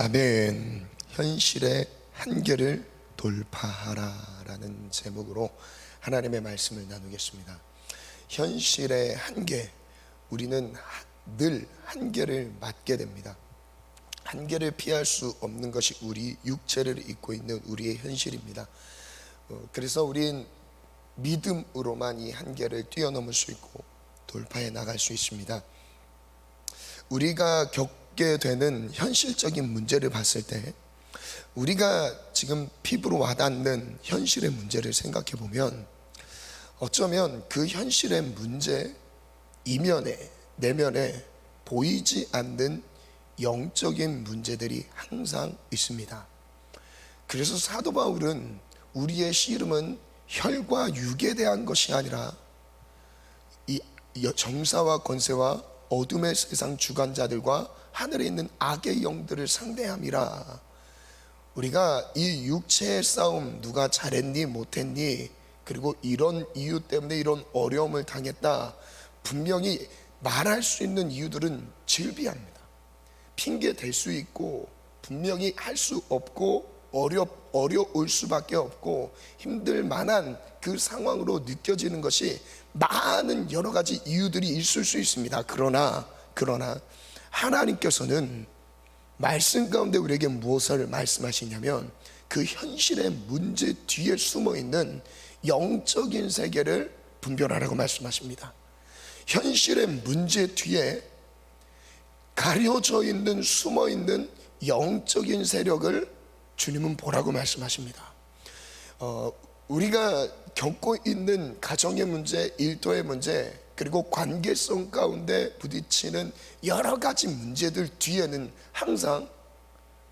아멘. 현실의 한계를 돌파하라 라는 제목으로 하나님의 말씀을 나누겠습니다. 현실의 한계, 우리는 늘 한계를 맞게 됩니다. 한계를 피할 수 없는 것이 우리 육체를 입고 있는 우리의 현실입니다. 그래서 우린 믿음으로만 이 한계를 뛰어넘을 수 있고 돌파해 나갈 수 있습니다. 우리가 겪게 되는 현실적인 문제를 봤을 때, 우리가 지금 피부로 와닿는 현실의 문제를 생각해 보면, 어쩌면 그 현실의 문제 이면에, 내면에 보이지 않는 영적인 문제들이 항상 있습니다. 그래서 사도 바울은 우리의 씨름은 혈과 육에 대한 것이 아니라 이 정사와 권세와 어둠의 세상 주관자들과 하늘에 있는 악의 영들을 상대함이라. 우리가 이 육체의 싸움, 누가 잘했니 못했니, 그리고 이런 이유 때문에 이런 어려움을 당했다, 분명히 말할 수 있는 이유들은 질비합니다. 핑계 댈 수 있고 분명히 할 수 없고 어려울 수밖에 없고 힘들 만한 그 상황으로 느껴지는 것이 많은 여러 가지 이유들이 있을 수 있습니다. 그러나 하나님께서는 말씀 가운데 우리에게 무엇을 말씀하시냐면, 그 현실의 문제 뒤에 숨어있는 영적인 세계를 분별하라고 말씀하십니다. 현실의 문제 뒤에 가려져 있는, 숨어 있는 영적인 세력을 주님은 보라고 말씀하십니다. 우리가 겪고 있는 가정의 문제, 일터의 문제, 그리고 관계성 가운데 부딪히는 여러 가지 문제들 뒤에는 항상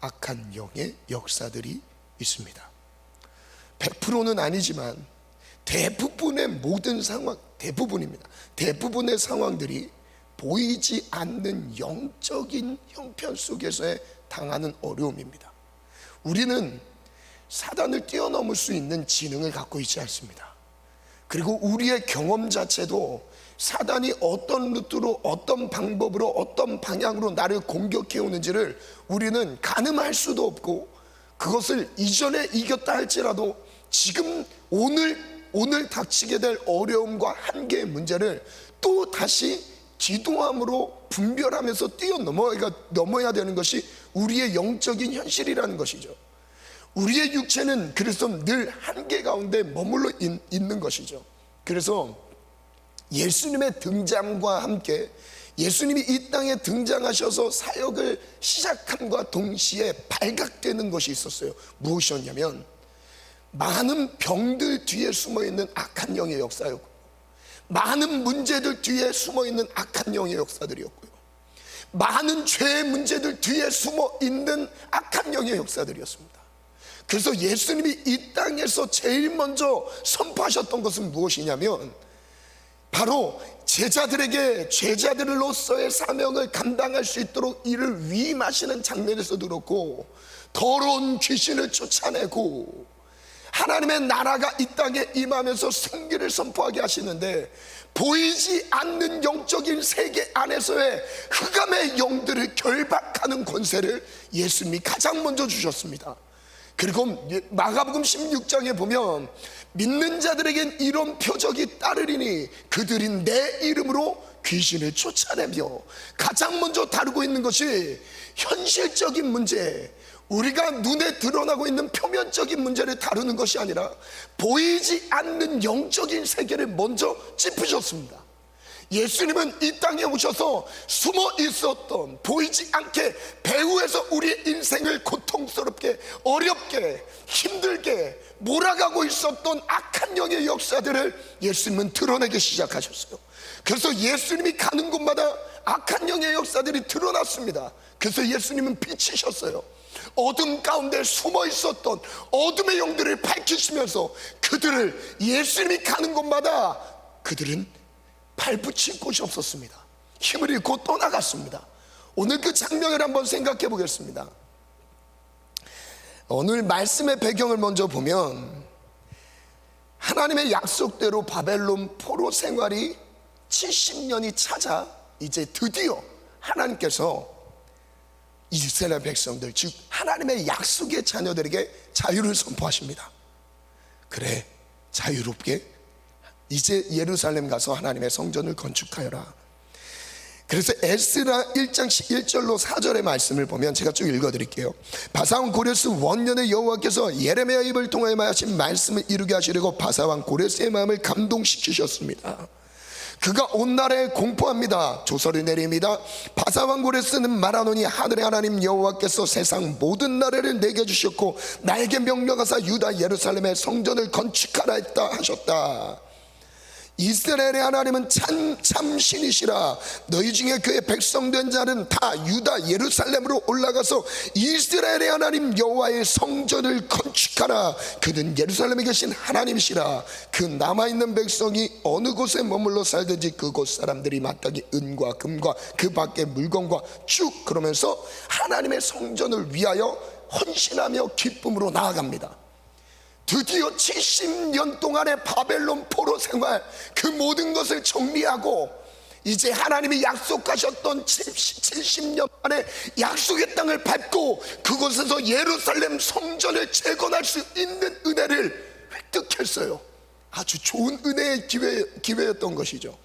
악한 영의 역사들이 있습니다. 100%는 아니지만 대부분의 모든 상황, 대부분의 상황들이 보이지 않는 영적인 형편 속에서의 당하는 어려움입니다. 우리는 사단을 뛰어넘을 수 있는 지능을 갖고 있지 않습니다. 그리고 우리의 경험 자체도 사단이 어떤 루트로, 어떤 방법으로, 어떤 방향으로 나를 공격해 오는지를 우리는 가늠할 수도 없고, 그것을 이전에 이겼다 할지라도 지금 오늘 닥치게 될 어려움과 한계의 문제를 또 다시 기도함으로 분별하면서 뛰어넘어야 되는 것이 우리의 영적인 현실이라는 것이죠. 우리의 육체는 그래서 늘 한계 가운데 머물러 있는 것이죠. 그래서 예수님의 등장과 함께, 예수님이 이 땅에 등장하셔서 사역을 시작함과 동시에 발각되는 것이 있었어요. 무엇이었냐면, 많은 병들 뒤에 숨어있는 악한 영의 역사였고, 많은 문제들 뒤에 숨어있는 악한 영의 역사들이었고요, 많은 죄의 문제들 뒤에 숨어있는 악한 영의 역사들이었습니다. 그래서 예수님이 이 땅에서 제일 먼저 선포하셨던 것은 무엇이냐면, 바로 제자들에게 제자들로서의 사명을 감당할 수 있도록 이를 위임하시는 장면에서도 그렇고, 더러운 귀신을 쫓아내고 하나님의 나라가 이 땅에 임하면서 생기를 선포하게 하시는데, 보이지 않는 영적인 세계 안에서의 흑암의 영들을 결박하는 권세를 예수님이 가장 먼저 주셨습니다. 그리고 마가복음 16장에 보면, 믿는 자들에겐 이런 표적이 따르리니 그들이 내 이름으로 귀신을 쫓아내며, 가장 먼저 다루고 있는 것이 현실적인 문제, 우리가 눈에 드러나고 있는 표면적인 문제를 다루는 것이 아니라 보이지 않는 영적인 세계를 먼저 짚으셨습니다. 예수님은 이 땅에 오셔서 숨어 있었던, 보이지 않게 배후에서 우리의 인생을 고통스럽게, 어렵게, 힘들게 몰아가고 있었던 악한 영의 역사들을 예수님은 드러내기 시작하셨어요. 그래서 예수님이 가는 곳마다 악한 영의 역사들이 드러났습니다. 그래서 예수님은 빛이셨어요. 어둠 가운데 숨어 있었던 어둠의 영들을 밝히시면서 그들을, 예수님이 가는 곳마다 그들은 발붙일 곳이 없었습니다. 힘을 잃고 떠나갔습니다. 오늘 그 장면을 한번 생각해 보겠습니다. 오늘 말씀의 배경을 먼저 보면, 하나님의 약속대로 바벨론 포로 생활이 70년이 차자 이제 드디어 하나님께서 이스라엘 백성들, 즉 하나님의 약속의 자녀들에게 자유를 선포하십니다. 그래, 자유롭게 이제 예루살렘 가서 하나님의 성전을 건축하여라. 그래서 에스라 1장 1절로 4절의 말씀을 보면 제가 쭉 읽어드릴게요. 바사왕 고레스 원년에 여호와께서 예레미야 입을 통하여 하신 말씀을 이루게 하시려고 바사왕 고레스의 마음을 감동시키셨습니다. 그가 온 나라에 공포합니다. 조서를 내립니다. 바사왕 고레스는 말하노니 하늘의 하나님 여호와께서 세상 모든 나라를 내게 주셨고 나에게 명령하사 유다 예루살렘의 성전을 건축하라 했다 하셨다. 이스라엘의 하나님은 참 신이시라. 너희 중에 그의 백성된 자는 다 유다 예루살렘으로 올라가서 이스라엘의 하나님 여호와의 성전을 건축하라. 그는 예루살렘에 계신 하나님이시라. 그 남아있는 백성이 어느 곳에 머물러 살든지 그곳 사람들이 마땅히 은과 금과 그 밖의 물건과 쭉 그러면서 하나님의 성전을 위하여 헌신하며 기쁨으로 나아갑니다. 드디어 70년 동안의 바벨론 포로 생활, 그 모든 것을 정리하고 이제 하나님이 약속하셨던 70년 만에 약속의 땅을 밟고 그곳에서 예루살렘 성전을 재건할 수 있는 은혜를 획득했어요. 아주 좋은 은혜의 기회였던 것이죠.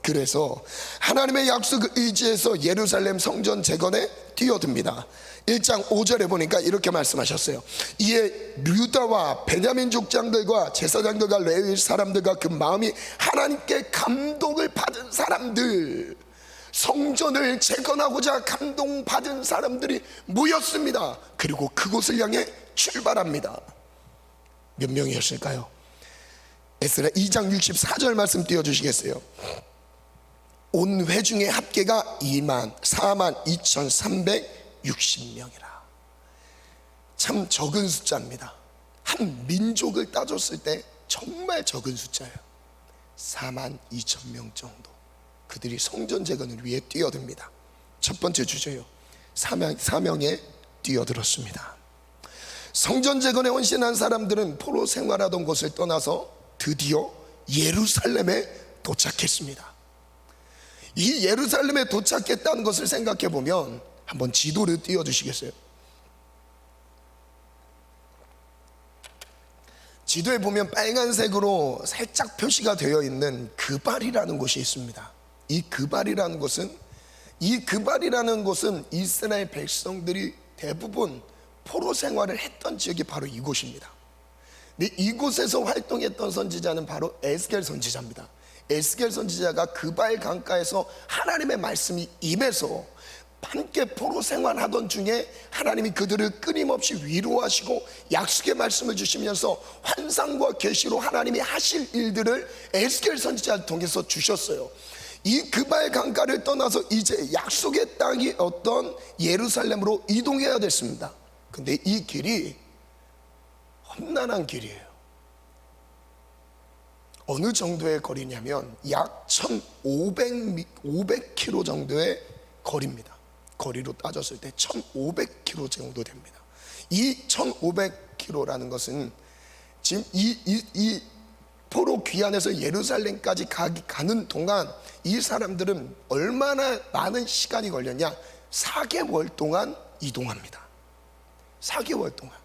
그래서 하나님의 약속을 의지해서 예루살렘 성전 재건에 뛰어듭니다. 1장 5절에 보니까 이렇게 말씀하셨어요. 이에 류다와 베냐민 족장들과 제사장들과 레위 사람들과 그 마음이 하나님께 감동을 받은 사람들, 성전을 재건하고자 감동받은 사람들이 모였습니다. 그리고 그곳을 향해 출발합니다. 몇 명이었을까요? 에스라 2장 64절 말씀 띄워주시겠어요? 온 회중의 합계가 42,360명이라. 참 적은 숫자입니다. 한 민족을 따졌을 때 정말 적은 숫자예요. 42,000명 정도. 그들이 성전 재건을 위해 뛰어듭니다. 첫 번째 주제요, 사명에 뛰어들었습니다. 성전 재건에 헌신한 사람들은 포로 생활하던 곳을 떠나서 드디어 예루살렘에 도착했습니다. 이 예루살렘에 도착했다는 것을 생각해 보면 한번 지도를 띄워주시겠어요? 지도에 보면 빨간색으로 살짝 표시가 되어 있는 그발이라는 곳이 있습니다. 이 그발이라는 곳은 이스라엘 백성들이 대부분 포로 생활을 했던 지역이 바로 이곳입니다. 근데 이곳에서 활동했던 선지자는 바로 에스겔 선지자입니다. 에스겔 선지자가 그발 강가에서 하나님의 말씀이 임해서 함께 포로 생활하던 중에 하나님이 그들을 끊임없이 위로하시고 약속의 말씀을 주시면서 환상과 계시로 하나님이 하실 일들을 에스겔 선지자를 통해서 주셨어요. 이 그발 강가를 떠나서 이제 약속의 땅이 어떤 예루살렘으로 이동해야 됐습니다. 근데 이 길이 험난한 길이에요. 어느 정도의 거리냐면 약 1,500km 정도의 거리입니다. 거리로 따졌을 때 1,500km 정도 됩니다. 이 1,500km라는 것은 지금 이 포로 귀환에서 예루살렘까지 가는 동안 이 사람들은 얼마나 많은 시간이 걸렸냐? 4개월 동안 이동합니다. 4개월 동안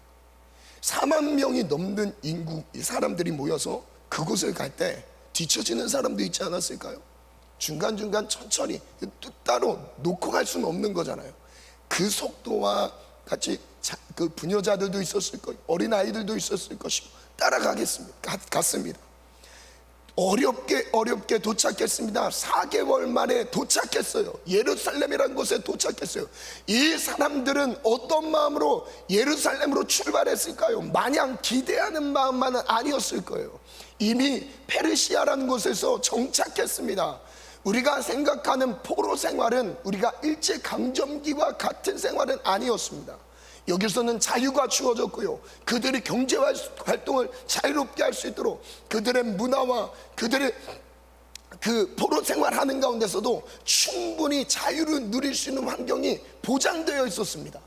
4만 명이 넘는 인구 사람들이 모여서 그곳을 갈 때 뒤처지는 사람도 있지 않았을까요? 중간중간 천천히 따로 놓고 갈 수는 없는 거잖아요. 그 속도와 같이 그 부녀자들도 있었을 거고 어린아이들도 있었을 것이고 갔습니다. 어렵게 도착했습니다. 4개월 만에 도착했어요. 예루살렘이라는 곳에 도착했어요. 이 사람들은 어떤 마음으로 예루살렘으로 출발했을까요? 마냥 기대하는 마음만은 아니었을 거예요. 이미 페르시아라는 곳에서 정착했습니다. 우리가 생각하는 포로 생활은 우리가 일제강점기와 같은 생활은 아니었습니다. 여기서는 자유가 주어졌고요, 그들이 경제 활동을 자유롭게 할 수 있도록 그들의 문화와 그들의 그 포로 생활하는 가운데서도 충분히 자유를 누릴 수 있는 환경이 보장되어 있었습니다.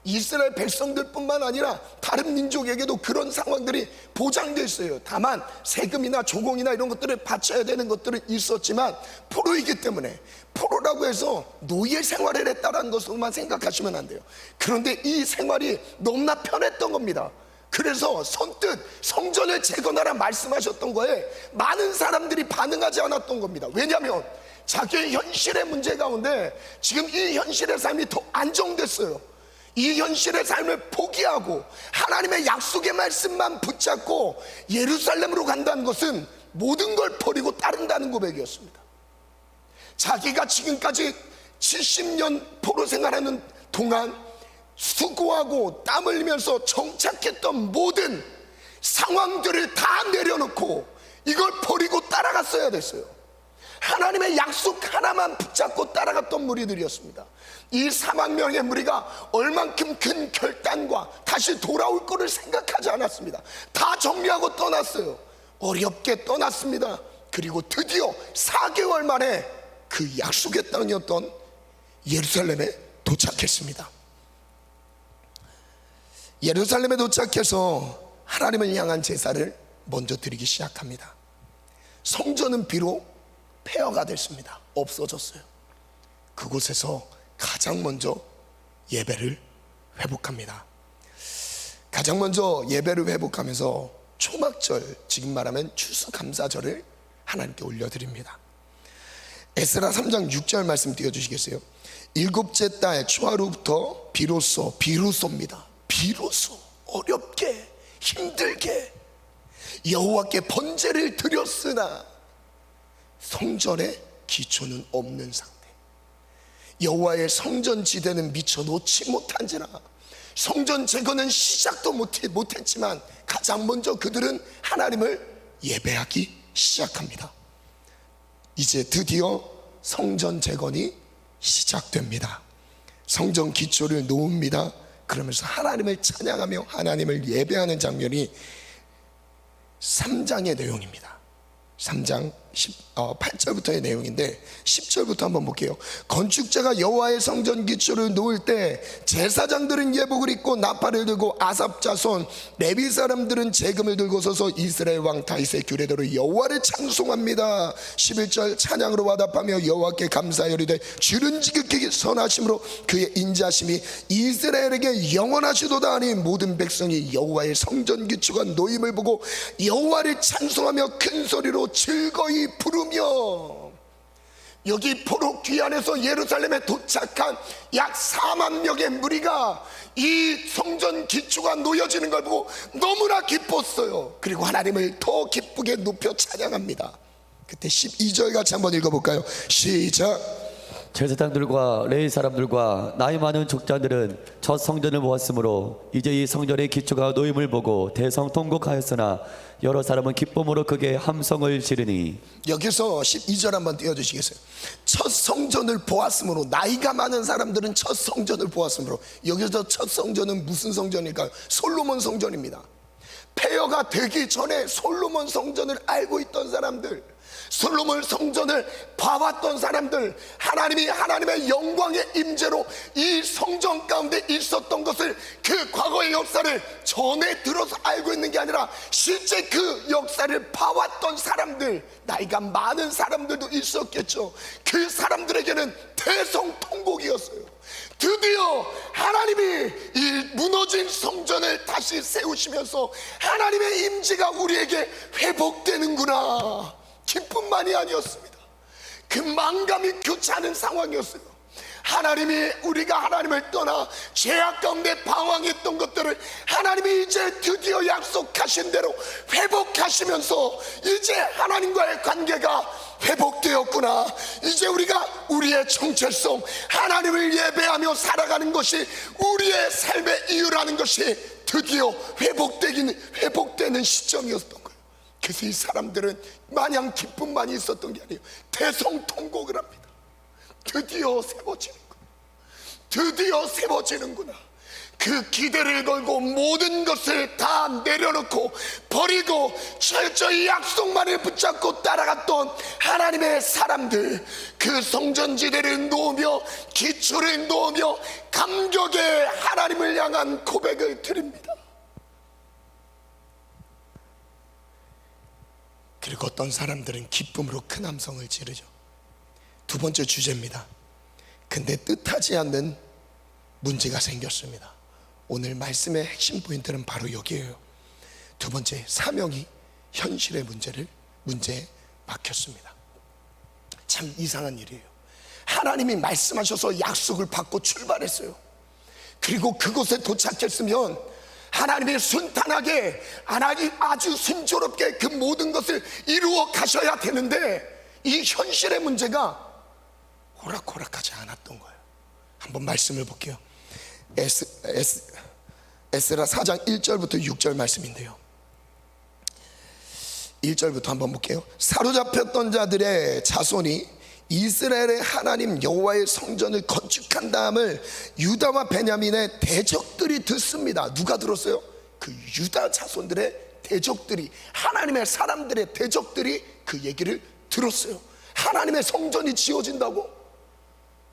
이스라엘 백성들뿐만 아니라 다른 민족에게도 그런 상황들이 보장되어 있어요. 다만 세금이나 조공이나 이런 것들을 바쳐야 되는 것들은 있었지만 포로이기 때문에, 포로라고 해서 노예 생활을 했다는 것으로만 생각하시면 안 돼요. 그런데 이 생활이 너무나 편했던 겁니다. 그래서 선뜻 성전을 재건하라 말씀하셨던 거에 많은 사람들이 반응하지 않았던 겁니다. 왜냐하면 자기의 현실의 문제 가운데 지금 이 현실의 삶이 더 안정됐어요. 이 현실의 삶을 포기하고 하나님의 약속의 말씀만 붙잡고 예루살렘으로 간다는 것은 모든 걸 버리고 따른다는 고백이었습니다. 자기가 지금까지 70년 포로 생활하는 동안 수고하고 땀 흘리면서 정착했던 모든 상황들을 다 내려놓고 이걸 버리고 따라갔어야 됐어요. 하나님의 약속 하나만 붙잡고 따라갔던 무리들이었습니다. 이 4만 명의 무리가 얼만큼 큰 결단과 다시 돌아올 거를 생각하지 않았습니다. 다 정리하고 떠났어요. 어렵게 떠났습니다. 그리고 드디어 4개월 만에 그 약속의 땅이었던 예루살렘에 도착했습니다. 예루살렘에 도착해서 하나님을 향한 제사를 먼저 드리기 시작합니다. 성전은 비록 폐허가 됐습니다. 없어졌어요. 그곳에서 가장 먼저 예배를 회복합니다. 가장 먼저 예배를 회복하면서 초막절, 지금 말하면 추수감사절을 하나님께 올려드립니다. 에스라 3장 6절 말씀 띄워주시겠어요? 일곱째 달 초하루부터 비로소입니다. 비로소 어렵게 힘들게 여호와께 번제를 드렸으나 성전의 기초는 없는 상태, 여호와의 성전 지대는 미처 놓지 못한지라. 성전 재건은 시작도 못했지만 가장 먼저 그들은 하나님을 예배하기 시작합니다. 이제 드디어 성전 재건이 시작됩니다. 성전 기초를 놓습니다. 그러면서 하나님을 찬양하며 하나님을 예배하는 장면이 3장의 내용입니다. 3장 8절부터의 내용인데 10절부터 한번 볼게요. 건축자가 여호와의 성전 기초를 놓을 때 제사장들은 예복을 입고 나팔을 들고 아삽 자손 레위 사람들은 제금을 들고 서서 이스라엘 왕 다윗의 규례대로 여호와를 찬송합니다. 11절 찬양으로 화답하며 여호와께 감사하리되 주는 지극히 선하심으로 그의 인자심이 이스라엘에게 영원하시도다 하니 모든 백성이 여호와의 성전 기초가 놓임을 보고 여호와를 찬송하며 큰 소리로 즐거이 부르며. 여기 포로 귀환에서 예루살렘에 도착한 약 4만 명의 무리가 이 성전 기초가 놓여지는 걸 보고 너무나 기뻤어요. 그리고 하나님을 더 기쁘게 높여 찬양합니다. 그때 12절 같이 한번 읽어볼까요? 시작. 제사장들과 레위 사람들과 나이 많은 족장들은 첫 성전을 모았으므로 이제 이 성전의 기초가 놓임을 보고 대성통곡하였으나 여러 사람은 기쁨으로 크게 함성을 지르니. 여기서 12절 한번 띄워주시겠어요? 첫 성전을 보았으므로, 나이가 많은 사람들은 첫 성전을 보았으므로. 여기서 첫 성전은 무슨 성전일까요? 솔로몬 성전입니다. 폐허가 되기 전에 솔로몬 성전을 알고 있던 사람들, 솔로몬 성전을 봐왔던 사람들, 하나님이 하나님의 영광의 임재로 이 성전 가운데 있었던 것을, 그 과거의 역사를 전에 들어서 알고 있는 게 아니라 실제 그 역사를 봐왔던 사람들, 나이가 많은 사람들도 있었겠죠. 그 사람들에게는 대성통곡이었어요. 드디어 하나님이 이 무너진 성전을 다시 세우시면서 하나님의 임재가 우리에게 회복되는구나. 기쁨만이 아니었습니다. 그 망감이 교차하는 상황이었어요. 하나님이, 우리가 하나님을 떠나 죄악 가운데 방황했던 것들을 하나님이 이제 드디어 약속하신 대로 회복하시면서 이제 하나님과의 관계가 회복되었구나. 이제 우리가 우리의 정체성, 하나님을 예배하며 살아가는 것이 우리의 삶의 이유라는 것이 드디어 회복되는 시점이었던 거예요. 그래서 이 사람들은 마냥 기쁨만이 있었던 게 아니에요. 대성통곡을 합니다. 드디어 세워지는구나. 드디어 세워지는구나. 그 기대를 걸고 모든 것을 다 내려놓고 버리고 철저히 약속만을 붙잡고 따라갔던 하나님의 사람들, 그 성전지대를 놓으며 기초를 놓으며 감격의 하나님을 향한 고백을 드립니다. 그리고 어떤 사람들은 기쁨으로 큰 함성을 지르죠. 두 번째 주제입니다. 근데 뜻하지 않는 문제가 생겼습니다. 오늘 말씀의 핵심 포인트는 바로 여기에요. 두 번째, 사명이 현실의 문제에 막혔습니다. 참 이상한 일이에요. 하나님이 말씀하셔서 약속을 받고 출발했어요. 그리고 그곳에 도착했으면 하나님이 순탄하게, 하나님 아주 순조롭게 그 모든 것을 이루어 가셔야 되는데, 이 현실의 문제가 호락호락하지 않았던 거예요. 한번 말씀을 볼게요. 에스라 4장 1절부터 6절 말씀인데요, 1절부터 한번 볼게요. 사로잡혔던 자들의 자손이 이스라엘의 하나님 여호와의 성전을 건축한 다음을 유다와 베냐민의 대적들이 듣습니다. 누가 들었어요? 그 유다 자손들의 대적들이, 하나님의 사람들의 대적들이 그 얘기를 들었어요. 하나님의 성전이 지어진다고?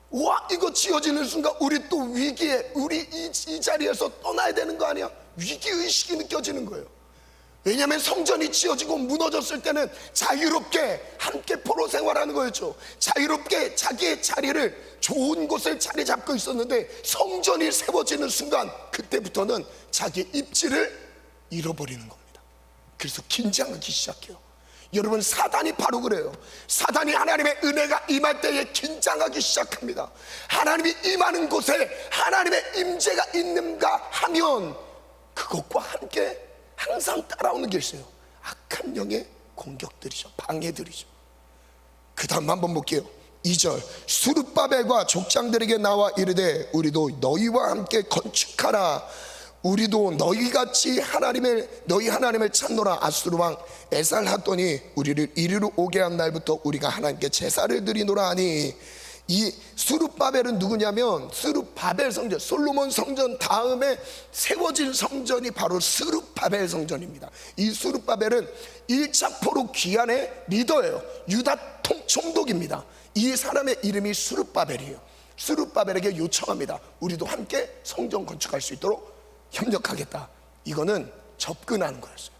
와, 이거 지어지는 순간 우리 또 위기에, 우리 이 자리에서 떠나야 되는 거 아니야? 위기의식이 느껴지는 거예요. 왜냐하면 성전이 지어지고 무너졌을 때는 자유롭게 함께 포로 생활하는 거였죠. 자유롭게 자기의 자리를, 좋은 곳을 자리 잡고 있었는데, 성전이 세워지는 순간 그때부터는 자기의 입지를 잃어버리는 겁니다. 그래서 긴장하기 시작해요. 여러분, 사단이 바로 그래요. 사단이 하나님의 은혜가 임할 때에 긴장하기 시작합니다. 하나님이 임하는 곳에 하나님의 임재가 있는가 하면 그것과 함께 항상 따라오는 게 있어요. 악한 영의 공격들이죠. 방해들이죠. 그 다음 한번 볼게요. 2절, 스룹바벨과 족장들에게 나와 이르되 우리도 너희와 함께 건축하라. 우리도 너희같이 너희 하나님을 찾노라. 아수르 왕 에살핫돈이 우리를 이리로 오게 한 날부터 우리가 하나님께 제사를 드리노라 하니, 이 스룹바벨은 누구냐면 스룹바벨 성전, 솔로몬 성전 다음에 세워진 성전이 바로 스룹바벨 성전입니다. 이 스룹바벨은 1차 포로 귀환의 리더예요. 유다 총독입니다. 이 사람의 이름이 스룹바벨이에요. 스룹바벨에게 요청합니다. 우리도 함께 성전 건축할 수 있도록 협력하겠다. 이거는 접근하는 거였어요.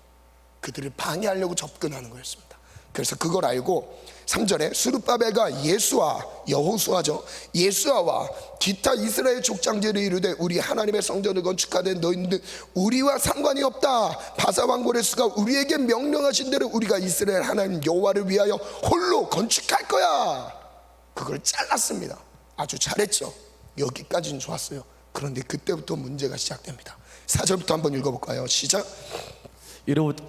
그들을 방해하려고 접근하는 거였습니다. 그래서 그걸 알고 3절에 스룹바벨과 예수와, 여호수아죠, 예수아와 기타 이스라엘 족장들이 이르되 우리 하나님의 성전을 건축하되 너희는 우리와 상관이 없다. 바사 왕 고레스가 우리에게 명령하신 대로 우리가 이스라엘 하나님 여호와를 위하여 홀로 건축할 거야. 그걸 잘랐습니다. 아주 잘했죠. 여기까지는 좋았어요. 그런데 그때부터 문제가 시작됩니다. 4절부터 한번 읽어볼까요? 시작. 이로부터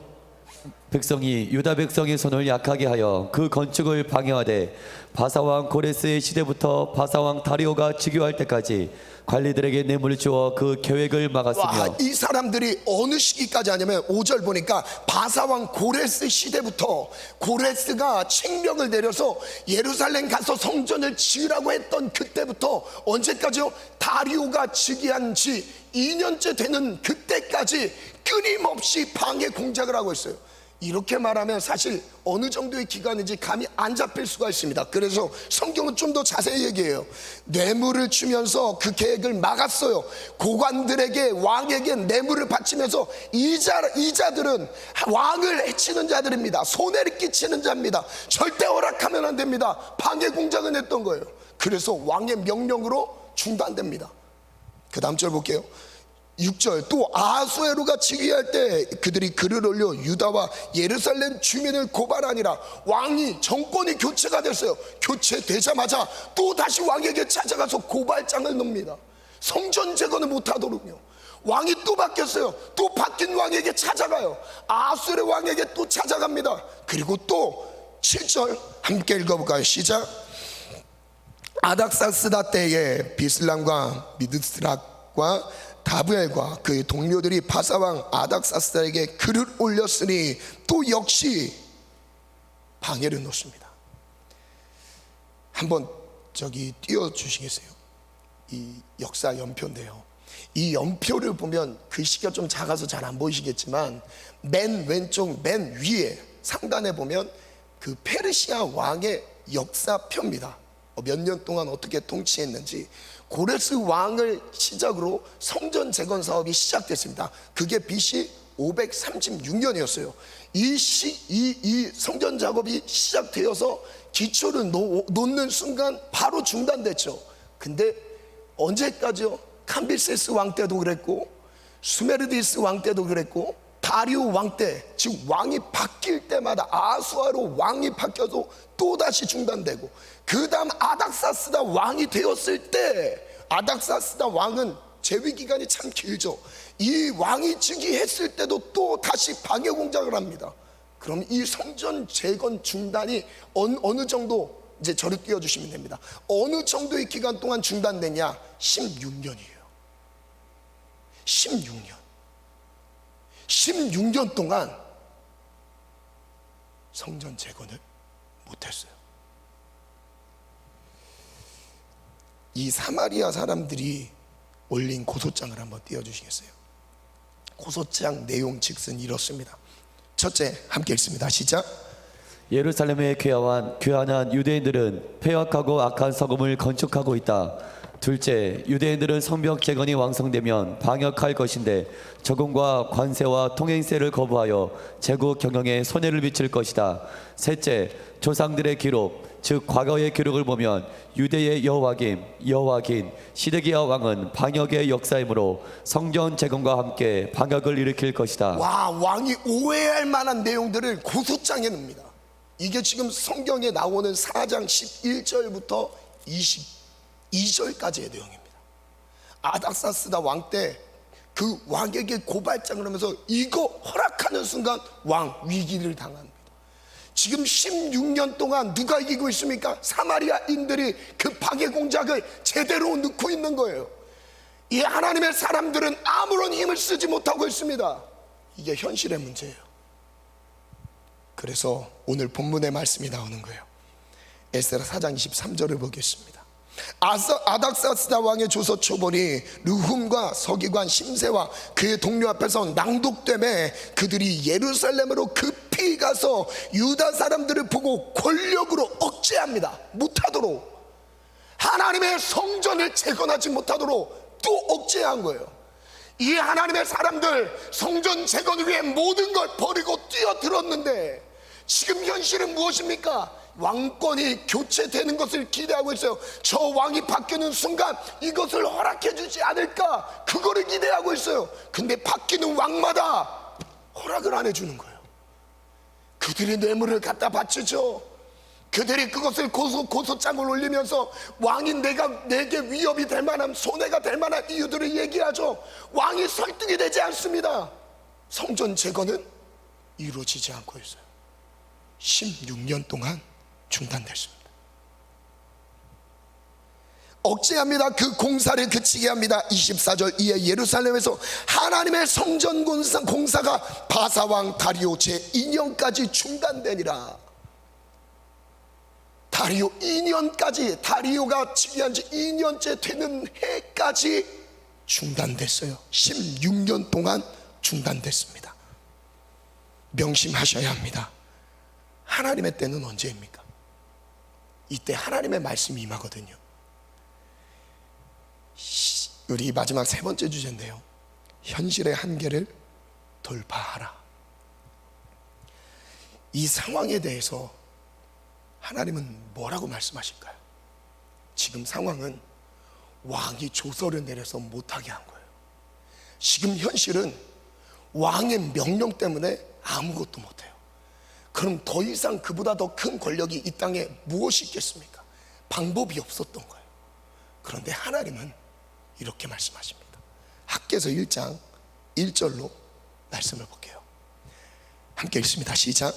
백성이 유다 백성의 손을 약하게 하여 그 건축을 방해하되 바사왕 고레스의 시대부터 바사왕 다리오가 즉위할 때까지 관리들에게 뇌물을 주어 그 계획을 막았으며. 와, 이 사람들이 어느 시기까지 하냐면 5절 보니까 바사왕 고레스 시대부터, 고레스가 칙령을 내려서 예루살렘 가서 성전을 지으라고 했던 그때부터 언제까지요? 다리오가 즉위한 지 2년째 되는 그때까지 끊임없이 방해 공작을 하고 있어요. 이렇게 말하면 사실 어느 정도의 기간인지 감이 안 잡힐 수가 있습니다. 그래서 성경은 좀 더 자세히 얘기해요. 뇌물을 주면서 그 계획을 막았어요. 고관들에게, 왕에게 뇌물을 바치면서 이자들은 왕을 해치는 자들입니다. 손해를 끼치는 자입니다. 절대 허락하면 안 됩니다. 방해 공작을 했던 거예요. 그래서 왕의 명령으로 중단됩니다. 그 다음 절 볼게요. 6절, 또 아수에로가 즉위할 때 그들이 글을 올려 유다와 예루살렘 주민을 고발하니라. 왕이, 정권이 교체가 됐어요. 교체되자마자 또 다시 왕에게 찾아가서 고발장을 넣습니다. 성전 재건을 못하도록요. 왕이 또 바뀌었어요. 또 바뀐 왕에게 찾아가요. 아수르 왕에게 또 찾아갑니다. 그리고 또 7절 함께 읽어볼까요? 시작. 아닥사스다 때에 비슬람과 미드스락과 다브엘과 그의 동료들이 바사왕 아닥사스다에게 글을 올렸으니 또 역시 방해를 놓습니다. 한번 띄워주시겠어요? 이 역사 연표인데요, 이 연표를 보면 글씨가 좀 작아서 잘 안 보이시겠지만 맨 왼쪽 맨 위에 상단에 보면 그 페르시아 왕의 역사표입니다. 몇 년 동안 어떻게 통치했는지. 고레스 왕을 시작으로 성전 재건 사업이 시작됐습니다. 그게 BC 536년이었어요. 이 성전 작업이 시작되어서 기초를 놓는 순간 바로 중단됐죠. 근데 언제까지요? 캄비세스 왕 때도 그랬고, 수메르디스 왕 때도 그랬고, 다리오 왕 때, 즉 왕이 바뀔 때마다 아수아로 왕이 바뀌어도 또다시 중단되고, 그 다음 아닥사스다 왕이 되었을 때, 아닥사스다 왕은 재위 기간이 참 길죠. 이 왕이 즉위했을 때도 또 다시 방해 공작을 합니다. 그럼 이 성전 재건 중단이 어느 정도, 이제 저를 띄워주시면 됩니다. 어느 정도의 기간 동안 중단되냐? 16년이에요 16년 동안 성전 재건을 못했어요. 이 사마리아 사람들이 올린 고소장을 한번 띄워주시겠어요? 고소장 내용 즉슨 이렇습니다. 첫째, 함께 읽습니다. 시작. 예루살렘에 귀환한 유대인들은 폐역하고 악한 성읍을 건축하고 있다. 둘째, 유대인들은 성벽 재건이 완성되면 방역할 것인데 저금과 관세와 통행세를 거부하여 제국 경영에 손해를 미칠 것이다. 셋째, 조상들의 기록, 즉 과거의 기록을 보면 유대의 여호와긴 시드기야 왕은 방역의 역사이므로 성전 재건과 함께 방역을 일으킬 것이다. 와, 왕이 오해할 만한 내용들을 고소장에 넣습니다. 이게 지금 성경에 나오는 4장 11절부터 22절까지의 내용입니다. 아닥사스다 왕 때 그 왕에게 고발장을 하면서 이거 허락하는 순간 왕 위기를 당합니다. 지금 16년 동안 누가 이기고 있습니까? 사마리아인들이 그 방해 공작을 제대로 넣고 있는 거예요. 이 하나님의 사람들은 아무런 힘을 쓰지 못하고 있습니다. 이게 현실의 문제예요. 그래서 오늘 본문의 말씀이 나오는 거예요. 에스라 4장 23절을 보겠습니다. 아닥사스다 왕의 조서 초본이 르훔과 서기관 심세와 그의 동료 앞에서 낭독되매 그들이 예루살렘으로 급히 가서 유다 사람들을 보고 권력으로 억제합니다. 못하도록, 하나님의 성전을 재건하지 못하도록 또 억제한 거예요. 이 하나님의 사람들 성전 재건을 위해 모든 걸 버리고 뛰어들었는데 지금 현실은 무엇입니까? 왕권이 교체되는 것을 기대하고 있어요. 저 왕이 바뀌는 순간 이것을 허락해 주지 않을까, 그거를 기대하고 있어요. 근데 바뀌는 왕마다 허락을 안 해주는 거예요. 그들이 뇌물을 갖다 바치죠. 그들이 그것을 고소장을 올리면서 왕이 내게 위협이 될 만한, 손해가 될 만한 이유들을 얘기하죠. 왕이 설득이 되지 않습니다. 성전 재건은 이루어지지 않고 있어요. 16년 동안 중단됐습니다. 억제합니다. 그 공사를 그치게 합니다. 24절, 이에 예루살렘에서 하나님의 성전 공사가 바사왕 다리오 제2년까지 중단되니라. 다리오 2년까지, 다리오가 즉위한 지 2년째 되는 해까지 중단됐어요. 16년 동안 중단됐습니다. 명심하셔야 합니다. 하나님의 때는 언제입니까? 이때 하나님의 말씀이 임하거든요. 우리 마지막 세 번째 주제인데요, 현실의 한계를 돌파하라. 이 상황에 대해서 하나님은 뭐라고 말씀하실까요? 지금 상황은 왕이 조서를 내려서 못하게 한 거예요. 지금 현실은 왕의 명령 때문에 아무것도 못해요. 그럼 더 이상 그보다 더 큰 권력이 이 땅에 무엇이 있겠습니까? 방법이 없었던 거예요. 그런데 하나님은 이렇게 말씀하십니다. 학개서 1장 1절로 말씀을 볼게요. 함께 읽습니다. 시작.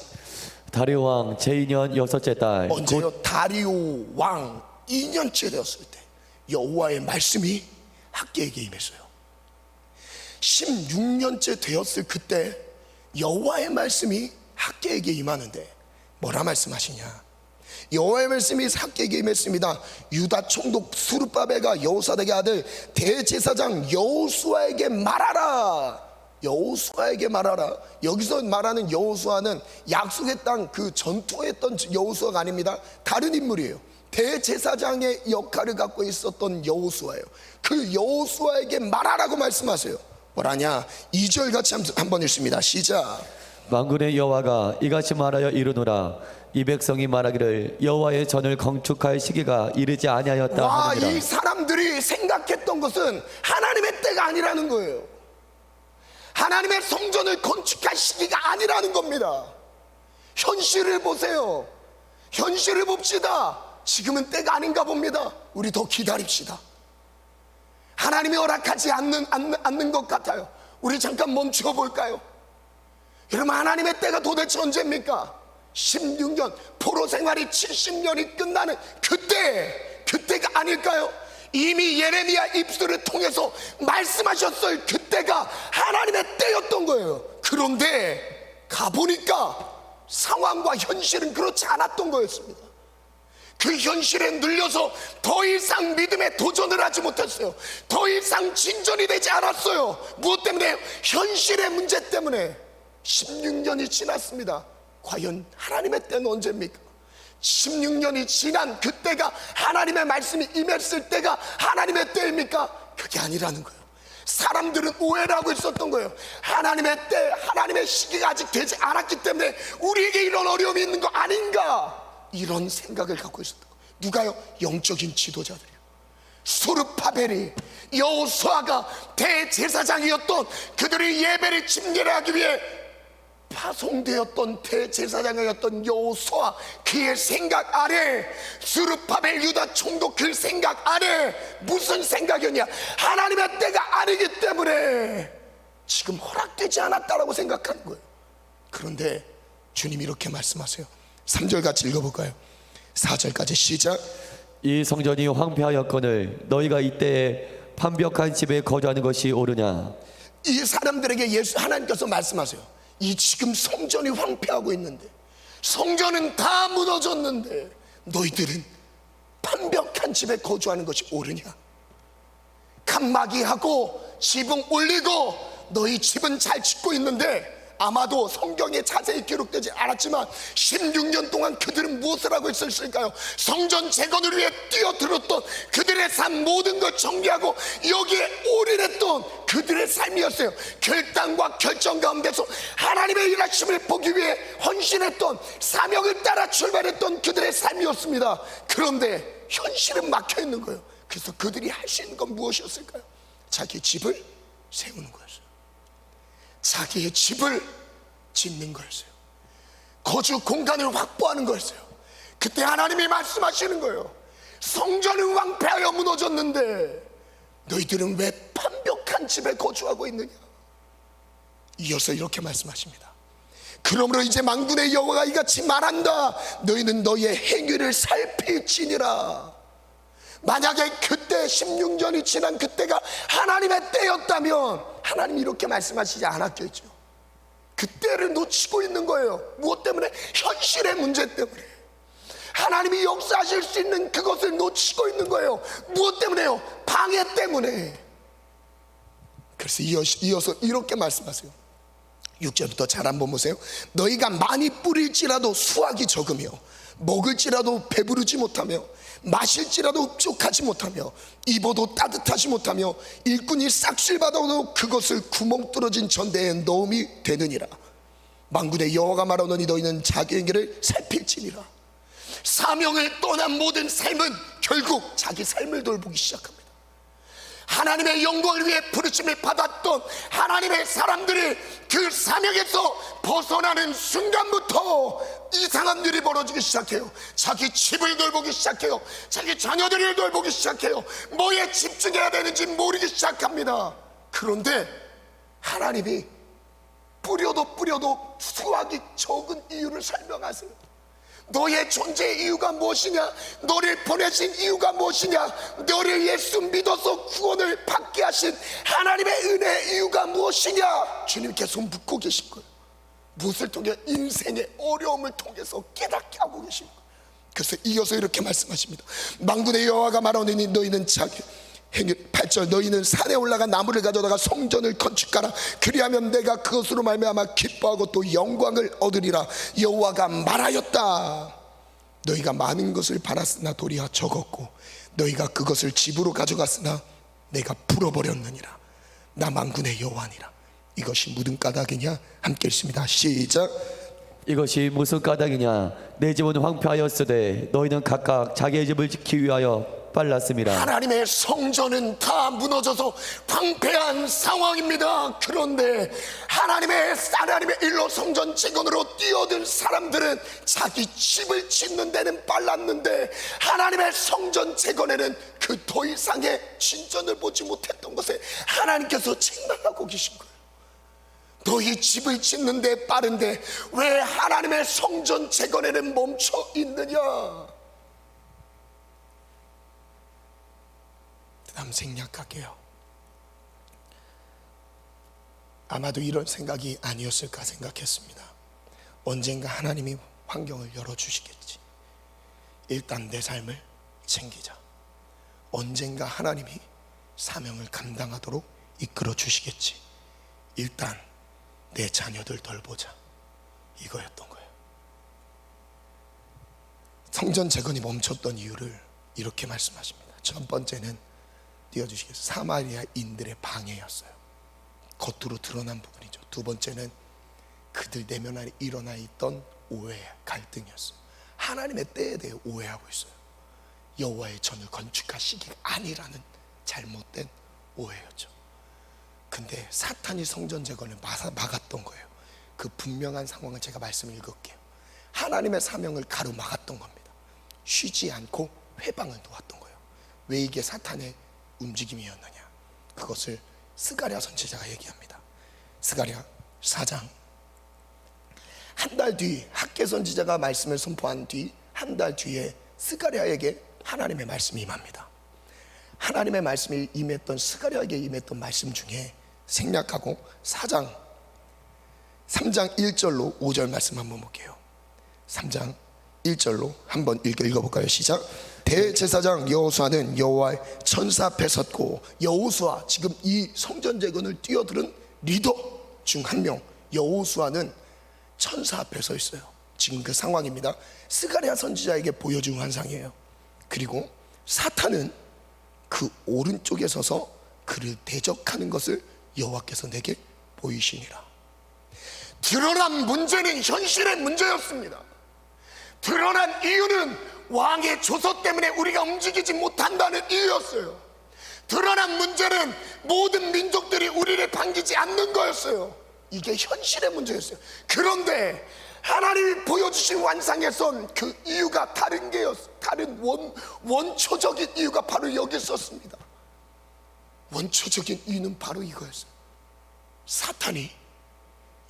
다리오 왕 제2년 여섯째 달, 언제요? 다리오 왕 2년째 되었을 때 여호와의 말씀이 학개에게 임했어요. 16년째 되었을 그때 여호와의 말씀이 학개에게 임하는데 뭐라 말씀하시냐? 여호와의 말씀이 삭개에게 임했습니다. 유다 총독 스룹바벨과 여호사닥의 아들 대제사장 여호수아에게 말하라. 여호수아에게 말하라. 여기서 말하는 여호수아는 약속의 땅 그 전투했던 여호수아가 아닙니다. 다른 인물이에요. 대제사장의 역할을 갖고 있었던 여호수아예요. 그 여호수아에게 말하라고 말씀하세요. 뭐라냐? 2절 같이 한번 읽습니다. 시작. 만군의 여호와가 이같이 말하여 이르노라. 이 백성이 말하기를 여호와의 전을 건축할 시기가 이르지 아니하였다 와, 하느니라. 이 사람들이 생각했던 것은 하나님의 때가 아니라는 거예요. 하나님의 성전을 건축할 시기가 아니라는 겁니다. 현실을 보세요. 현실을 봅시다. 지금은 때가 아닌가 봅니다. 우리 더 기다립시다. 하나님이 허락하지 않는 것 같아요. 우리 잠깐 멈추어 볼까요? 여러분, 하나님의 때가 도대체 언제입니까? 16년, 포로 생활이 70년이 끝나는 그때가 아닐까요? 이미 예레미야 입술을 통해서 말씀하셨어요. 그때가 하나님의 때였던 거예요. 그런데 가보니까 상황과 현실은 그렇지 않았던 거였습니다. 그 현실에 눌려서 더 이상 믿음에 도전을 하지 못했어요. 더 이상 진전이 되지 않았어요. 무엇 때문에? 현실의 문제 때문에. 16년이 지났습니다. 과연 하나님의 때는 언제입니까? 16년이 지난 그때가 하나님의 말씀이 임했을 때가 하나님의 때입니까? 그게 아니라는 거예요. 사람들은 오해를 하고 있었던 거예요. 하나님의 때, 하나님의 시기가 아직 되지 않았기 때문에 우리에게 이런 어려움이 있는 거 아닌가, 이런 생각을 갖고 있었던 거예요. 누가요? 영적인 지도자들이요. 스룹바벨이, 여호수아가 대제사장이었던 그들의 예배를 집례하기 위해 파송되었던 대제사장이었던 여호수아, 그의 생각 아래, 스룹바벨 유다 총독 그 생각 아래 무슨 생각이었냐? 하나님의 때가 아니기 때문에 지금 허락되지 않았다라고 생각하는 거예요. 그런데 주님이 이렇게 말씀하세요. 3절 같이 읽어볼까요? 4절까지 시작. 이 성전이 황폐하였거늘 너희가 이때에 판벽한 집에 거주하는 것이 옳으냐? 이 사람들에게 하나님께서 말씀하세요. 이 지금 성전이 황폐하고 있는데, 성전은 다 무너졌는데 너희들은 판벽한 집에 거주하는 것이 옳으냐? 칸막이하고 지붕 올리고 너희 집은 잘 짓고 있는데, 아마도 성경에 자세히 기록되지 않았지만 16년 동안 그들은 무엇을 하고 있었을까요? 성전 재건을 위해 뛰어들었던 그들의 삶, 모든 걸 정리하고 여기에 올인했던 그들의 삶이었어요. 결단과 결정 가운데서 하나님의 일하심을 보기 위해 헌신했던, 사명을 따라 출발했던 그들의 삶이었습니다. 그런데 현실은 막혀 있는 거예요. 그래서 그들이 할 수 있는 건 무엇이었을까요? 자기 집을 세우는 거였어요. 자기의 집을 짓는 거였어요. 거주 공간을 확보하는 거였어요. 그때 하나님이 말씀하시는 거예요. 성전은 황폐하여 무너졌는데 너희들은 왜 판벽한 집에 거주하고 있느냐? 이어서 이렇게 말씀하십니다. 그러므로 이제 만군의 여호와가 이같이 말한다. 너희는 너희의 행위를 살필지니라. 만약에 그때 16년이 지난 그때가 하나님의 때였다면 하나님이 이렇게 말씀하시지 않았겠죠. 그때를 놓치고 있는 거예요. 무엇 때문에? 현실의 문제 때문에. 하나님이 역사하실 수 있는 그것을 놓치고 있는 거예요. 무엇 때문에요? 방해 때문에. 그래서 이어서 이렇게 말씀하세요. 6절부터 잘 한번 보세요. 너희가 많이 뿌릴지라도 수확이 적으며, 먹을지라도 배부르지 못하며, 마실지라도 흡족하지 못하며, 입어도 따뜻하지 못하며, 일꾼이 싹실받아도 그것을 구멍 뚫어진 전대에 넣음이 되느니라. 만군의 여호와가 말하노니 너희는 자기 행위를 살필지니라. 사명을 떠난 모든 삶은 결국 자기 삶을 돌보기 시작합니다. 하나님의 영광을 위해 부르심을 받았던 하나님의 사람들이 그 사명에서 벗어나는 순간부터 이상한 일이 벌어지기 시작해요. 자기 집을 돌보기 시작해요. 자기 자녀들을 돌보기 시작해요. 뭐에 집중해야 되는지 모르기 시작합니다. 그런데 하나님이 뿌려도 수확이 적은 이유를 설명하세요. 너의 존재의 이유가 무엇이냐? 너를 보내신 이유가 무엇이냐? 너를 예수 믿어서 구원을 받게 하신 하나님의 은혜의 이유가 무엇이냐? 주님 계속 묻고 계신 거예요. 무엇을 통해? 인생의 어려움을 통해서 깨닫게 하고 계신 거예요. 그래서 이어서 이렇게 말씀하십니다. 만군의 여호와가 말하노니 너희는 자기 8절 너희는 산에 올라가 나무를 가져다가 성전을 건축하라. 그리하면 내가 그것으로 말미암아 기뻐하고 또 영광을 얻으리라. 여호와가 말하였다. 너희가 많은 것을 바랐으나 도리어 적었고 너희가 그것을 집으로 가져갔으나 내가 풀어버렸느니라. 나 만군의 여호와니라. 이것이 무슨 까닭이냐? 함께 읽습니다. 시작. 이것이 무슨 까닭이냐? 내 집은 황폐하였으되 너희는 각각 자기의 집을 지키기 위하여 빨랐음이라. 하나님의 성전은 다 무너져서 황폐한 상황입니다. 그런데 하나님의 일로 성전 재건으로 뛰어든 사람들은 자기 집을 짓는 데는 빨랐는데 하나님의 성전 재건에는 그 더 이상의 진전을 보지 못했던 것에 하나님께서 책망하고 계신 거예요. 너희 집을 짓는 데 빠른데 왜 하나님의 성전 재건에는 멈춰 있느냐? 다음 생략할게요. 아마도 이런 생각이 아니었을까 생각했습니다. 언젠가 하나님이 환경을 열어주시겠지. 일단 내 삶을 챙기자. 언젠가 하나님이 사명을 감당하도록 이끌어 주시겠지. 일단 내 자녀들 돌보자. 이거였던 거예요. 성전 재건이 멈췄던 이유를 이렇게 말씀하십니다. 첫 번째는 띄워주시겠어요? 사마리아인들의 방해였어요. 겉으로 드러난 부분이죠. 두 번째는 그들 내면 안에 일어나 있던 오해, 갈등이었어요. 하나님의 때에 대해 오해하고 있어요. 여호와의 전을 건축하시기가 아니라는 잘못된 오해였죠. 근데 사탄이 성전 재건을 막았던 거예요. 그 분명한 상황을 제가 말씀을 읽을게요. 하나님의 사명을 가로막았던 겁니다. 쉬지 않고 회방을 놓았던 거예요. 왜 이게 사탄의 움직임이었느냐? 그것을 스가랴 선지자가 얘기합니다. 스가랴 4장 한 달 뒤 학개 선지자가 말씀을 선포한 뒤 한 달 뒤에 스가랴에게 하나님의 말씀이 임합니다. 하나님의 말씀이 임했던 스가랴에게 임했던 말씀 중에 생략하고 4장 3장 1절로 5절 말씀 한번 볼게요. 3장 1절로 한번 읽어볼까요? 시작. 대제사장 여호수아는 여호와의 천사 앞에 섰고, 여호수아, 지금 이 성전 재건을 뛰어드는 리더 중 한 명 여호수아는 천사 앞에 서 있어요. 지금 그 상황입니다. 스가랴 선지자에게 보여준 환상이에요. 그리고 사탄은 그 오른쪽에 서서 그를 대적하는 것을 여호와께서 내게 보이시니라. 드러난 문제는 현실의 문제였습니다. 드러난 이유는 왕의 조서 때문에 우리가 움직이지 못한다는 이유였어요. 드러난 문제는 모든 민족들이 우리를 반기지 않는 거였어요. 이게 현실의 문제였어요. 그런데 하나님이 보여주신 환상에선 그 이유가 다른 원초적인 이유가 바로 여기 있었습니다. 원초적인 이유는 바로 이거였어요. 사탄이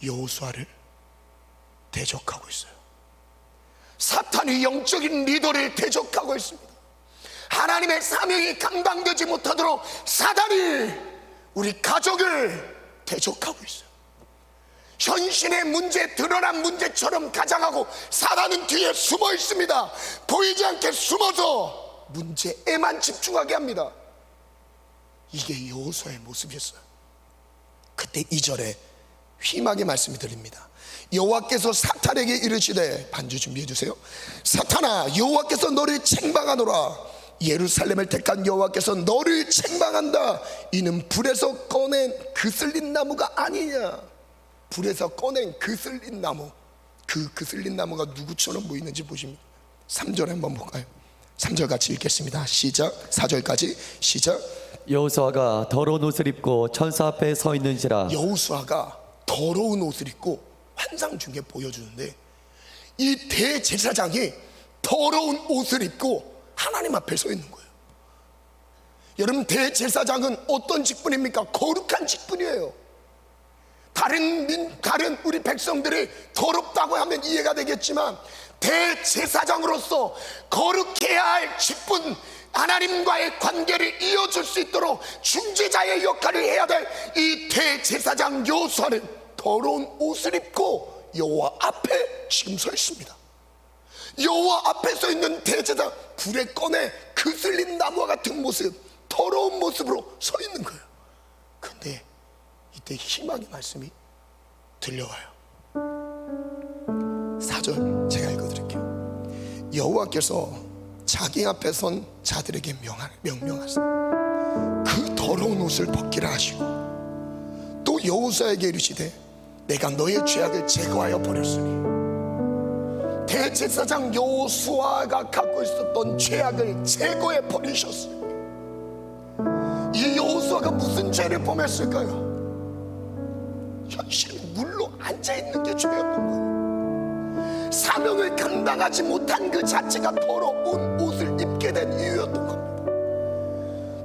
여호수아를 대적하고 있어요. 사탄이 영적인 리더를 대적하고 있습니다. 하나님의 사명이 감당되지 못하도록 사탄이 우리 가족을 대적하고 있어요. 현실의 문제, 드러난 문제처럼 가장하고 사단은 뒤에 숨어 있습니다. 보이지 않게 숨어서 문제에만 집중하게 합니다. 이게 여호수아의 모습이었어요. 그때 2절에 휘망의 말씀이 들립니다. 여호와께서 사탄에게 이르시되, 반주 준비해 주세요. 사탄아, 여호와께서 너를 책망하노라. 예루살렘을 택한 여호와께서 너를 책망한다. 이는 불에서 꺼낸 그슬린 나무가 아니냐. 불에서 꺼낸 그슬린 나무, 그 그슬린 나무가 누구처럼 보이는지 보십니다. 3절 한번 볼까요? 3절 같이 읽겠습니다. 시작. 4절까지 시작. 여호수아가 더러운 옷을 입고 천사 앞에 서 있는지라. 여호수아가 더러운 옷을 입고 환상 중에 보여주는데, 이 대제사장이 더러운 옷을 입고 하나님 앞에 서 있는 거예요. 여러분, 대제사장은 어떤 직분입니까? 거룩한 직분이에요. 다른 우리 백성들이 더럽다고 하면 이해가 되겠지만, 대제사장으로서 거룩해야 할 직분, 하나님과의 관계를 이어줄 수 있도록 중재자의 역할을 해야 될 이 대제사장 여호수아는 더러운 옷을 입고 여호와 앞에 지금 서 있습니다. 여호와 앞에 서 있는 대제사장 불에 꺼내 그슬린 나무와 같은 모습, 더러운 모습으로 서 있는 거예요. 근데 이때 희망의 말씀이 들려와요. 4절 제가 읽어드릴게요. 여호와께서 자기 앞에 선 자들에게 명령하시되 그 더러운 옷을 벗기라 하시고, 또 여호수아에게 이르시되 내가 너의 죄악을 제거하여 버렸으니, 대제사장 여호수아가 갖고 있었던 죄악을 제거해 버리셨으니, 이 여호수아가 무슨 죄를 범했을까요? 현실에 물로 앉아있는 게 죄였던 거예요. 사명을 감당하지 못한 그 자체가 더러운 옷을 입게 된 이유였던 겁니다.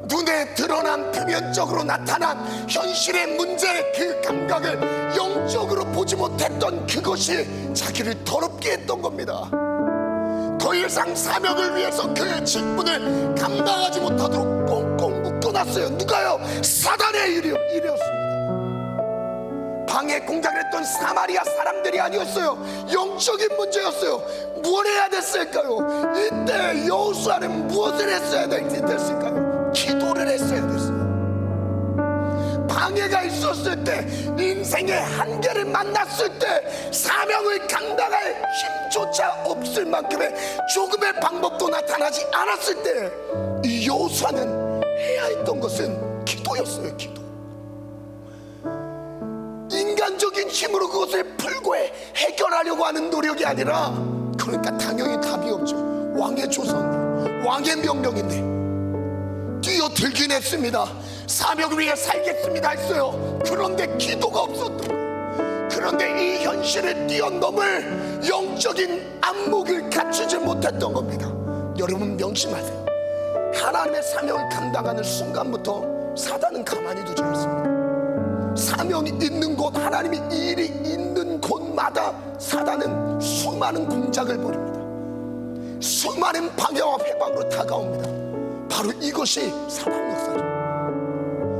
눈에 드러난 표면적으로 나타난 현실의 문제의 그 감각을 영적으로 보지 못했던 그것이 자기를 더럽게 했던 겁니다. 더 이상 사명을 위해서 그 직분을 감당하지 못하도록 꽁꽁 묶어놨어요. 누가요? 사단의 일이었습니다. 방해 공작을 했던 사마리아 사람들이 아니었어요. 영적인 문제였어요. 뭘 해야 됐을까요? 이때 여호수아는 무엇을 했어야 됐을까요? 기도를 했어야 됐어요. 방해가 있었을 때, 인생의 한계를 만났을 때, 사명을 감당할 힘조차 없을 만큼의 조금의 방법도 나타나지 않았을 때, 이 여호수아는 해야 했던 것은 기도였어요. 기도. 인간적인 힘으로 그것을 풀고 해결하려고 하는 노력이 아니라, 그러니까 당연히 답이 없죠. 왕의 조선, 왕의 명령인데 뛰어들긴 했습니다. 사명을 위해 살겠습니다 했어요. 그런데 기도가 없었던 거예요. 그런데 이 현실을 뛰어넘을 영적인 안목을 갖추지 못했던 겁니다. 여러분 명심하세요. 하나님의 사명을 감당하는 순간부터 사단은 가만히 두지 않습니다. 사명이 있는 곳, 하나님의 일이 있는 곳마다 사단은 수많은 공작을 벌입니다. 수많은 방해와 회방으로 다가옵니다. 바로 이것이 사단 역사죠.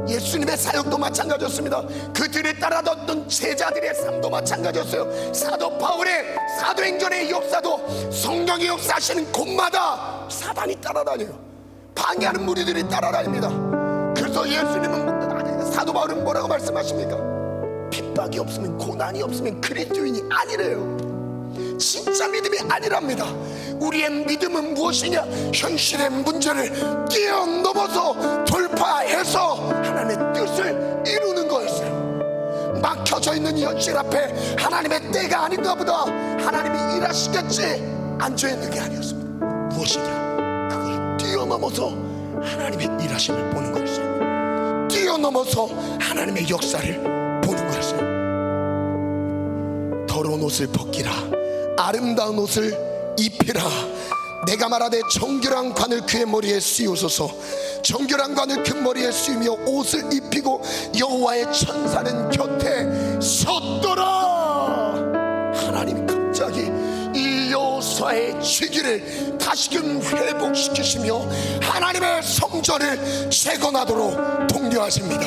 예수님의 사역도 마찬가지였습니다. 그들을 따라다녔던 제자들의 삶도 마찬가지였어요. 사도 바울의 사도행전의 역사도 성령의 역사하시는 곳마다 사단이 따라다녀요. 방해하는 무리들이 따라다닙니다. 그래서 예수님은, 사도 바울은 뭐라고 말씀하십니까? 핍박이 없으면, 고난이 없으면 그리스도인이 아니래요. 진짜 믿음이 아니랍니다. 우리의 믿음은 무엇이냐? 현실의 문제를 뛰어넘어서 돌파해서 하나님의 뜻을 이루는 거였어요. 막혀져 있는 현실 앞에 하나님의 때가 아닌가 보다, 하나님이 일하시겠지, 앉아있는 게 아니었습니다. 무엇이냐? 그걸 뛰어넘어서 하나님의 일하심을 보는 거였어요. 뛰어넘어서 하나님의 역사를 보는 거였어요. 더러운 옷을 벗기라, 아름다운 옷을 입히라. 내가 말하되 정결한 관을 그의 머리에 씌우소서. 정결한 관을 그 머리에 씌우며 옷을 입히고 여호와의 천사는 곁에 섰더라. 하나님이 갑자기 이 여호수아의 취기를 다시금 회복시키시며 하나님의 성전을 재건하도록 독려하십니다.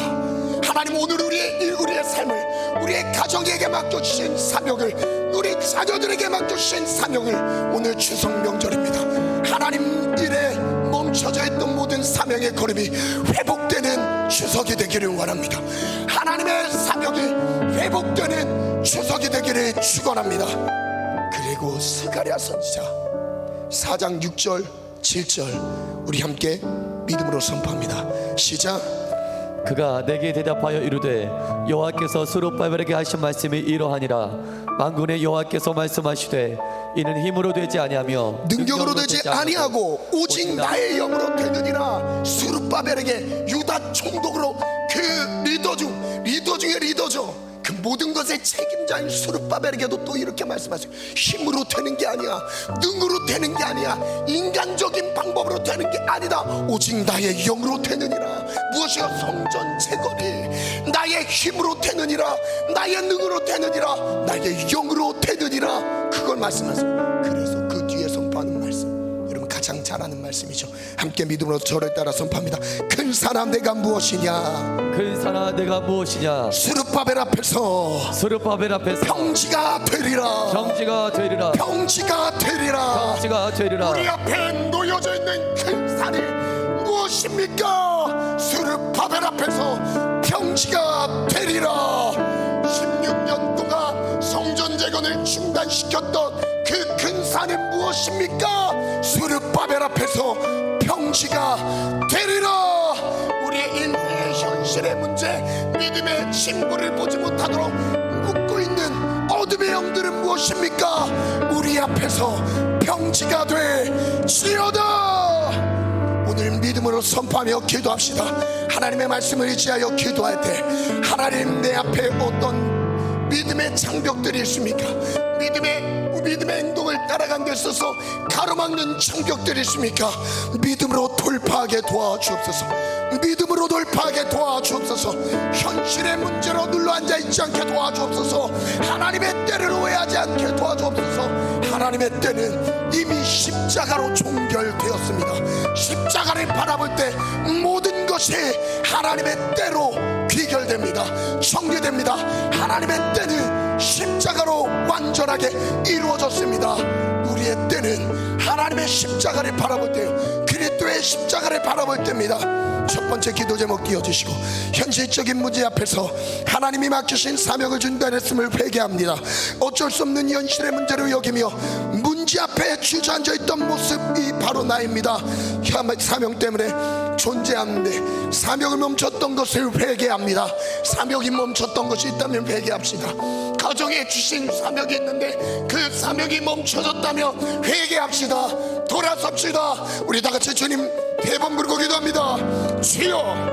하나님, 오늘 우리의 삶을, 우리의 가정에게 맡겨주신 사명을, 우리 자녀들에게 맡겨주신 사명을, 오늘 추석 명절입니다. 하나님 일에 멈춰져 있던 모든 사명의 걸음이 회복되는 추석이 되기를 원합니다. 하나님의 사명이 회복되는 추석이 되기를 축원합니다. 그리고 스가랴 선지자 4장 6절 7절 우리 함께 믿음으로 선포합니다. 시작. 그가 내게 대답하여 이르되 여호와께서 스룹바벨에게 하신 말씀이 이러하니라. 만군의 여호와께서 말씀하시되 이는 힘으로 되지 아니하며 능력으로 되지 아니하고 오직 나의 영으로 되느니라. 스룹바벨에게 유다 총독으로 그 리더 중에 리더죠. 그 모든 것의 책임자인 스룹바벨에게도 또 이렇게 말씀하세요. 힘으로 되는 게 아니야, 능으로 되는 게 아니야, 인간적인 방법으로 되는 게 아니다. 오직 나의 영으로 되느니라. 무엇이요? 성전 재건이 나의 힘으로 되느니라, 나의 능으로 되느니라, 나의 영으로 되느니라. 그걸 말씀하세요. 그래서 그 뒤에 선포하는 말씀, 여러분 가장 잘 자라는 말씀이죠. 함께 믿음으로 저를 따라 선포합니다. 큰 사람 내가 무엇이냐? 큰 사람 내가 무엇이냐? 스룹바벨 앞에서 스룹바벨 앞에서 평지가 되리라. 평지가 되리라. 평지가 되리라. 평지가 되리라. 우리 앞에 놓여져 있는 큰 산이 무엇입니까? 스룹바벨 앞에서 평지가 되리라. 16년 동안 성전 재건을 중단시켰던 그 큰 산이 무엇입니까? 스룹바벨 앞에서 평지가 되리라. 우리의 인생의 현실의 문제, 믿음의 친구를 보지 못하도록 묶고 있는 어둠의 영들은 무엇입니까? 우리 앞에서 평지가 되지어다. 오늘 믿음으로 선포하며 기도합시다. 하나님의 말씀을 의지하여 기도할 때 하나님, 내 앞에 어떤 믿음의 장벽들이 있습니까? 믿음의 행동을 따라가는 데 있어서 가로막는 장벽들이 있습니까? 믿음으로 돌파하게 도와주옵소서. 믿음으로 돌파하게 도와주옵소서. 현실의 문제로 눌러앉아 있지 않게 도와주옵소서. 하나님의 때를 오해하지 않게 도와주옵소서. 하나님의 때는 이미 십자가로 종결되었습니다. 십자가를 바라볼 때 모든 것이 하나님의 때로 귀결됩니다. 정리됩니다. 하나님의 때는 십자가로 완전하게 이루어졌습니다. 우리의 때는 하나님의 십자가를 바라볼 때요, 그리스도의 십자가를 바라볼 때입니다. 첫 번째 기도 제목 띄워주시고, 현실적인 문제 앞에서 하나님이 맡기신 사명을 준다 했음을 회개합니다. 어쩔 수 없는 현실의 문제로 여기며 문제 앞에 주저앉아 있던 모습이 바로 나입니다. 사명 때문에 존재하는데 사명을 멈췄던 것을 회개합니다. 사명이 멈췄던 것이 있다면 회개합시다. 가정에 주신 사명이 있는데 그 사명이 멈춰졌다면 회개합시다. 돌아섭시다. 우리 다 같이 주님 대번 부르고 기도합니다. 주여